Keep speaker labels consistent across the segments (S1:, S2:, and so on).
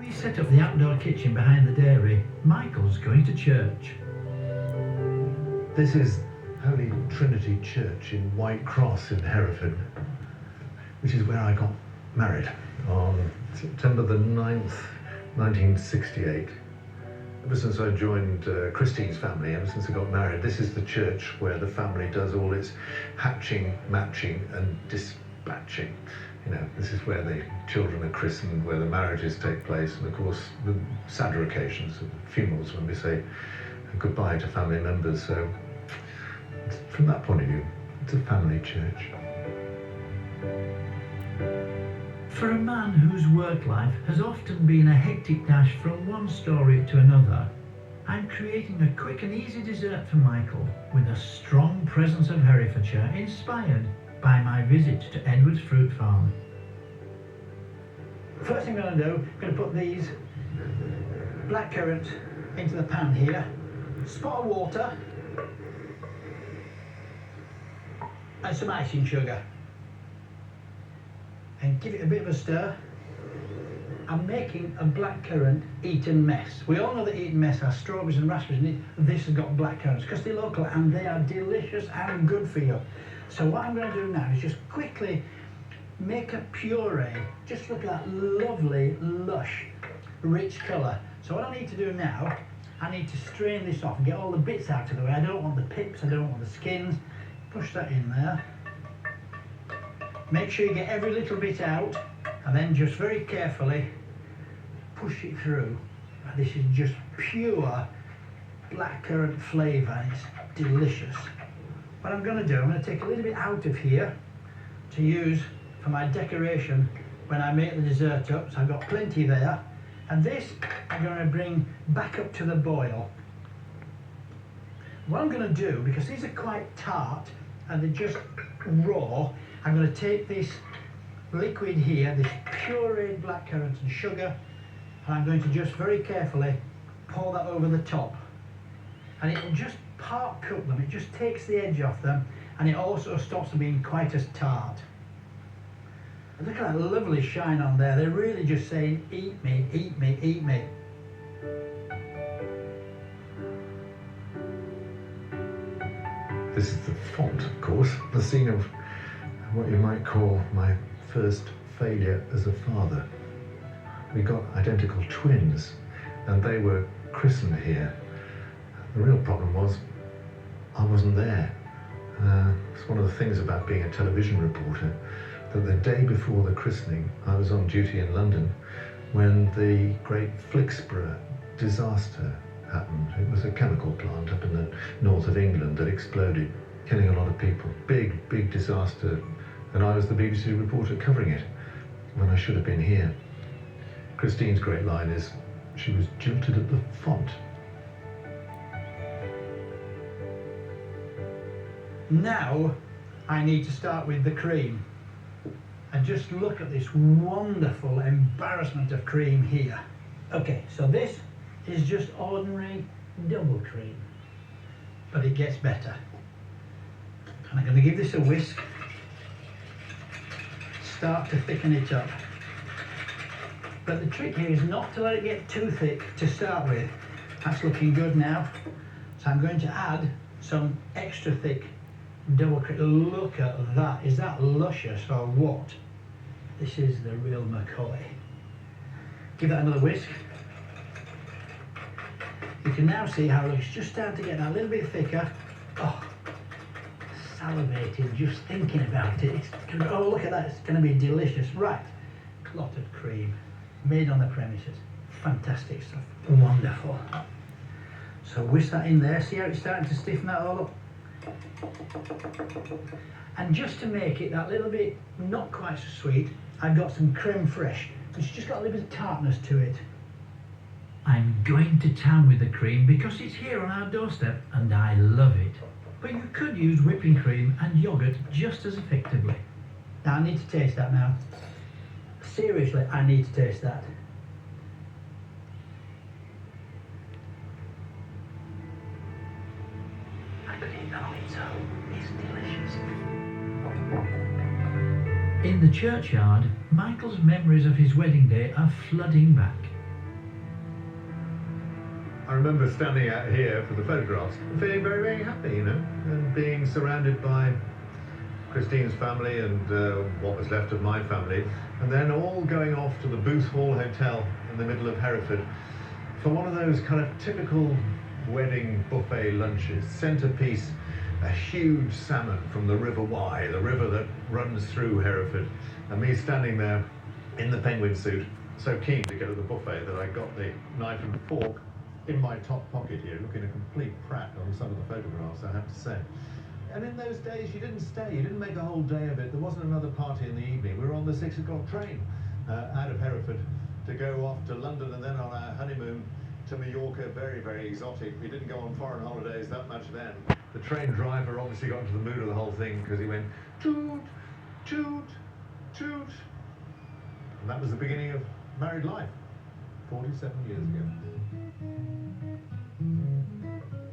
S1: We set up the outdoor kitchen behind the dairy. Michael's going to church.
S2: This is Holy Trinity Church in White Cross in Hereford, which is where I got married on September the 9th, 1968. Ever since I joined Christine's family, ever since I got married, this is the church where the family does all its hatching, matching and dispatching. You know, this is where the children are christened, where the marriages take place, and of course the sadder occasions, funerals, when we say goodbye to family members. So from that point of view, it's a family church.
S1: For a man whose work life has often been a hectic dash from one story to another, I'm creating a quick and easy dessert for Michael with a strong presence of Herefordshire inspired by my visit to Edward's Fruit Farm.
S3: First thing I'm going to do, I'm going to put these black currants into the pan here, spot of water and some icing sugar, and give it a bit of a stir. I'm making a blackcurrant Eton mess. We all know that Eton mess has strawberries and raspberries in it. This has got blackcurrants because they're local and they are delicious and good for you. So what I'm going to do now is just quickly make a puree. Just look at that lovely, lush, rich colour. So what I need to do now, I need to strain this off and get all the bits out of the way. I don't want the pips, I don't want the skins. Push that in there. Make sure you get every little bit out and then just very carefully push it through. This is just pure blackcurrant flavour and it's delicious. What I'm going to do, I'm going to take a little bit out of here to use for my decoration when I make the dessert up. So I've got plenty there. And this I'm going to bring back up to the boil. What I'm going to do, because these are quite tart and they're just raw, I'm going to take this liquid here, this pureed blackcurrants and sugar, and I'm going to just very carefully pour that over the top. And it will just part cook them, it just takes the edge off them, and it also stops them being quite as tart. And look at that lovely shine on there, they're really just saying, eat me, eat me, eat me.
S2: This is the font, of course, the scene of what you might call my first failure as a father. We got identical twins and they were christened here. The real problem was I wasn't there. It's one of the things about being a television reporter, that the day before the christening I was on duty in London when the great Flixborough disaster happened. It was a chemical plant up in the north of England that exploded, killing a lot of people. Big, big disaster. And I was the BBC reporter covering it when I should have been here. Christine's great line is, she was jilted at the font.
S3: Now I need to start with the cream. And just look at this wonderful embarrassment of cream here. Okay, so this is just ordinary double cream, but it gets better. And I'm going to give this a whisk. Start to thicken it up. But the trick here is not to let it get too thick to start with. That's looking good now. So I'm going to add some extra thick double cream. Look at that. Is that luscious or what? This is the real McCoy. Give that another whisk. You can now see how it's just starting to get that little bit thicker. Oh, salivating just thinking about it. Oh, look at that, it's going to be delicious. Right, clotted cream, made on the premises. Fantastic stuff, wonderful. So whisk that in there, see how it's starting to stiffen that all up? And just to make it that little bit not quite so sweet, I've got some creme fraiche, which has just got a little bit of tartness to it.
S1: I'm going to town with the cream because it's here on our doorstep and I love it. But you could use whipping cream and yoghurt just as effectively.
S3: Now I need to taste that now. Seriously, I need to taste that. I could eat that on its own. It's delicious.
S1: In the churchyard, Michael's memories of his wedding day are flooding back.
S2: I remember standing out here for the photographs and feeling very, very happy, you know, and being surrounded by Christine's family and what was left of my family, and then all going off to the Booth Hall Hotel in the middle of Hereford for one of those kind of typical wedding buffet lunches. Centrepiece, a huge salmon from the River Wye, the river that runs through Hereford, and me standing there in the penguin suit, so keen to get at the buffet that I got the knife and fork in my top pocket here, looking a complete prat on some of the photographs, I have to say. And in those days, you didn't stay, you didn't make a whole day of it. There wasn't another party in the evening. We were on the 6 o'clock train out of Hereford to go off to London, and then on our honeymoon to Mallorca. Very, very exotic. We didn't go on foreign holidays that much then. The train driver obviously got into the mood of the whole thing because he went toot, toot, toot. And that was the beginning of married life 47 years ago.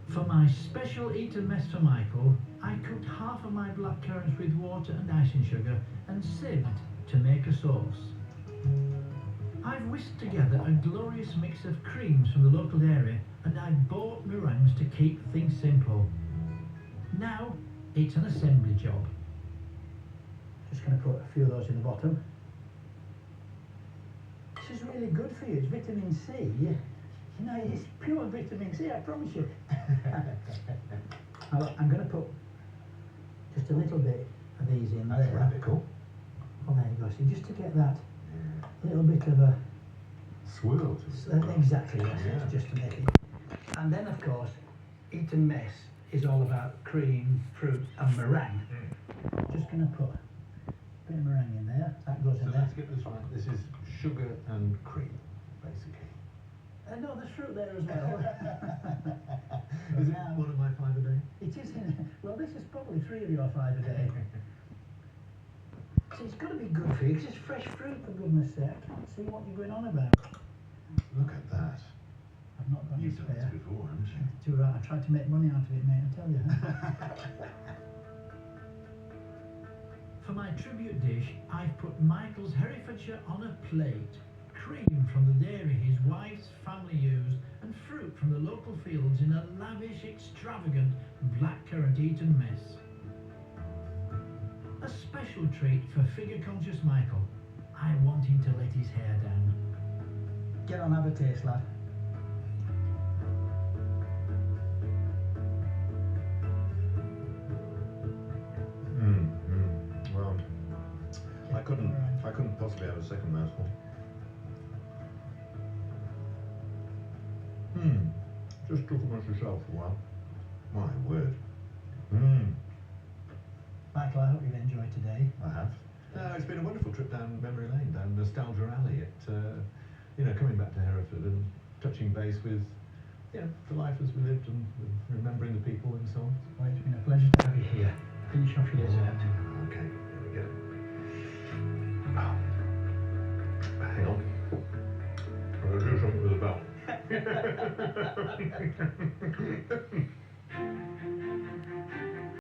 S1: For my special Eton mess for Michael, I cooked half of my blackcurrants with water and icing sugar and sieved to make a sauce. I've whisked together a glorious mix of creams from the local area, and I've bought meringues to keep things simple. Now it's an assembly job.
S3: Just going to put a few of those in the bottom. This is really good for you. It's vitamin C. You know, it's pure vitamin C, I promise you. I'm going to put just a little bit of these in
S2: That's
S3: there.
S2: radical.
S3: Oh, there you go. See, just to get that little bit of a
S2: Swirl.
S3: exactly, yes,
S2: Yeah.
S3: it's just to make it. And then, of course, Eton mess is all about cream, fruit, and meringue. Just going to put a bit of meringue in there. That goes
S2: So
S3: in there.
S2: let's get this right. This is sugar and cream, basically.
S3: No, there's fruit there as well.
S2: Is it one of my 5 a day?
S3: It is. Well, this is probably 3 of your 5 a day. So it's got to be good for you, because it's fresh fruit, for goodness sake. I can't see what you're going on about.
S2: Look at that.
S3: I've not got any
S2: You've done this
S3: spare.
S2: before, haven't you?
S3: Too right. I tried to make money out of it, mate, I tell you.
S1: For my tribute dish, I've put Michael's Herefordshire on a plate. Cream from the dairy his wife's family used, and fruit from the local fields in a lavish, extravagant blackcurrant Eton mess. A special treat for figure-conscious Michael. I want him to let his hair down.
S3: Get on, have a taste, lad.
S2: Well, I couldn't possibly have a second mouthful. Just took amongst yourself for a while. My word.
S3: Michael, I hope you've enjoyed today.
S2: I have. It's been a wonderful trip down memory lane, down Nostalgia Alley. Coming back to Hereford and touching base with, the life as we lived and remembering the people and so on.
S3: Well, it's been a pleasure to have you here. Finish off your dessert.
S2: Okay, here we go. Oh. Hang on. I'm going to do something with the bell.